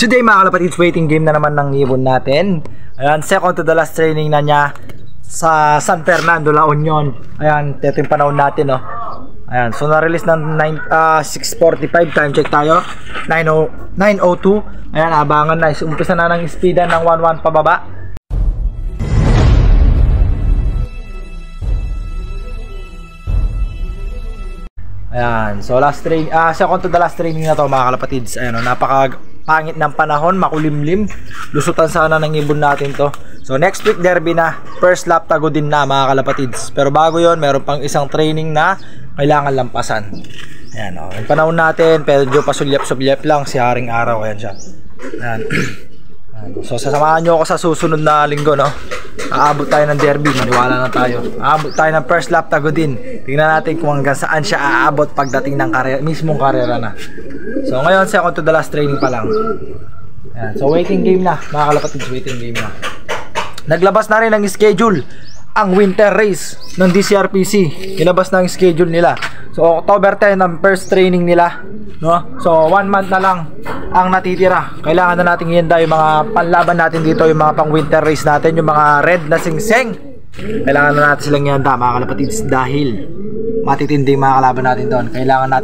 Today mga kalapatids, waiting game na naman ng ibon natin. Ayan, second to the last training na niya sa San Fernando, La Union. Ayan, ito yung panahon natin, no. Ayan, so na-release ng 6:45, time check tayo 9:02. Ayan, abangan na, umpisa na ng speedan ng 1-1 pababa. Ayan, so last training, second to the last training na to mga kalapatids. Ayan, napaka-pangit ng panahon, makulimlim. Lusutan sana ng ibon natin to. So next week derby na, first lap tago din na mga kalapatids. Pero bago yon, meron pang isang training na kailangan lampasan. Ayan, yung panahon natin, medyo pasulyap-sulyap lang si Haring Araw. Ayan siya. Ayan. So sasamahan nyo ako sa susunod na linggo, no? Aabot tayo ng derby, maniwala na tayo. Aabot tayo ng first lap tago din. Tingnan natin kung hanggang saan siya aabot pagdating ng mismong karera na. So ngayon, second to the last training pa lang. Ayan, so waiting game na mga kalapatids, waiting game na. Naglabas na rin ang schedule ang winter race ng DCRPC. Ilabas na ang schedule nila. So October 10 ang first training nila, no? So 1 month na lang ang natitira. Kailangan na natin ihanda yung mga panlaban natin dito, yung mga pang winter race natin, yung mga red na singseng. Kailangan na natin silang ihanda mga kalapatids dahil matitinding mga kalaban natin doon. Kailangan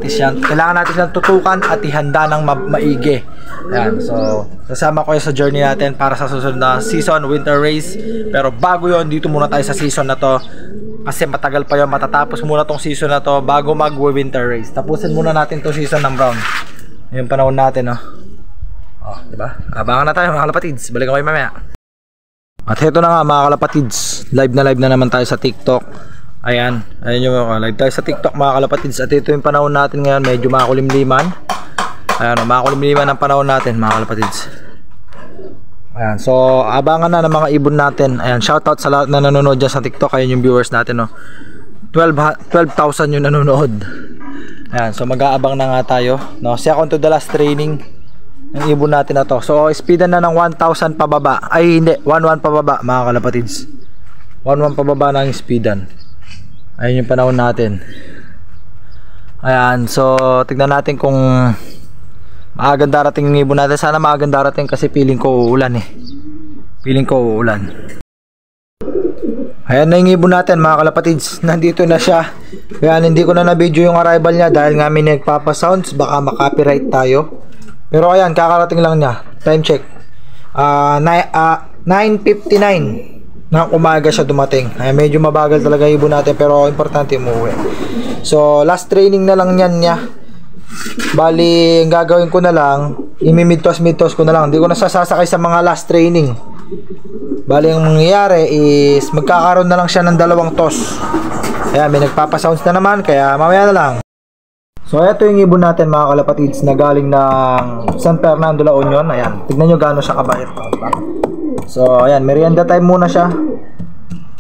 natin silang tutukan at ihanda ng maigi. Ayan, so sasama ko sa journey natin para sa susunod na season, winter race. Pero bago yon, dito muna tayo sa season na to kasi matagal pa yun. Matatapos muna tong season na to bago mag-winter race. Tapusin muna natin tong season ng Brown. Yung panahon natin, no? Oh, diba? Abangan na tayo mga kalapatids. Balikan ko kayo mamaya. At heto na nga mga kalapatids, live na naman tayo sa TikTok. Ayan, ayun yung live tayo sa TikTok mga kalapatids. At ito yung panahon natin ngayon, medyo makulimliman. Ayan, makulimliman ang panahon natin mga kalapatids. Ayan, so abangan na ng mga ibon natin. Ayan, shoutout sa lahat na nanonood dyan sa TikTok. Ayun yung viewers natin, no? 12,000 yung nanonood. Ayan, so mag-aabang na nga tayo, no? Second to the last training ng ibon natin na to. So speedan na ng 1,000 pababa. Ay hindi, 1-1 pababa mga kalapatids. 1-1 pababa na ang speedan. Ayun yung panahon natin. Ayan, so tignan natin kung maagang darating yung ibon natin. Sana maagang darating kasi feeling ko uulan eh. Feeling ko uulan. Ayan na yung ibon natin mga kalapatids. Nandito na siya. Ayan, hindi ko na na-video yung arrival niya dahil nga may nagpapasounds. Baka makapiright tayo. Pero ayan, kakarating lang niya. Time check 9:59 ng umaga siya dumating. Ayan, medyo mabagal talaga yung ibon natin pero importante umuwi. So last training na lang yan niya. Bali, ang gagawin ko na lang, imimidtos ko na lang. Hindi ko na sasakay sa mga last training. Bali, ang mangyayari is magkakaroon na lang siya ng 2 toss. Ayan, may nagpapasounds na naman, kaya mamaya na lang. So ito yung ibon natin mga kalapatids na galing ng San Fernando, La Union. Ayan, tignan nyo gaano siya kabait. So ayan, merienda time muna siya.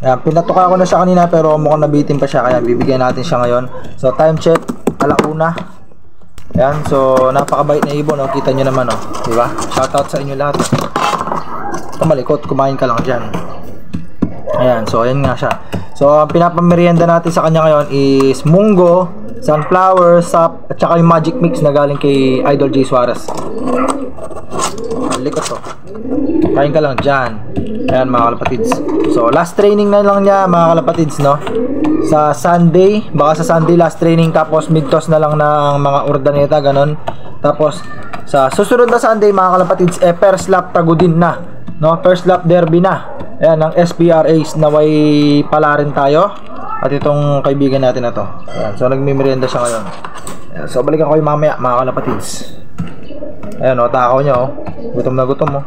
Ayan, pinatuka ko na siya kanina pero mukhang nabitin pa siya, kaya bibigyan natin siya ngayon. So time check, 1:00. Ayan, so napakabait na ibon, no? Kita nyo naman, no? Diba? Shoutout sa inyo lahat. Malikot, kumain ka lang dyan. Ayan, so ayan nga siya. So ang pinapamerienda natin sa kanya ngayon is munggo, sunflower, sap, at saka yung magic mix na galing kay Idol J. Suarez. Likot to. Kain ka lang dyan. Ayan mga kalapatids. So last training na lang niya mga kalapatids, no? Sa Sunday, baka sa Sunday last training, tapos mid-toss na lang ng mga ordaneta, ganon. Tapos sa susunod na Sunday mga kalapatids, first lap tago din na, no? First lap derby na. Ayan, ang SPRAs na way pala rin tayo. At itong kaibigan natin na to. Ayan, so nagmimerienda siya ngayon. Ayan, so balikan ko yung mamaya mga kalapatids. Ayan, o, takaw niya, o. Gutom na gutom, o.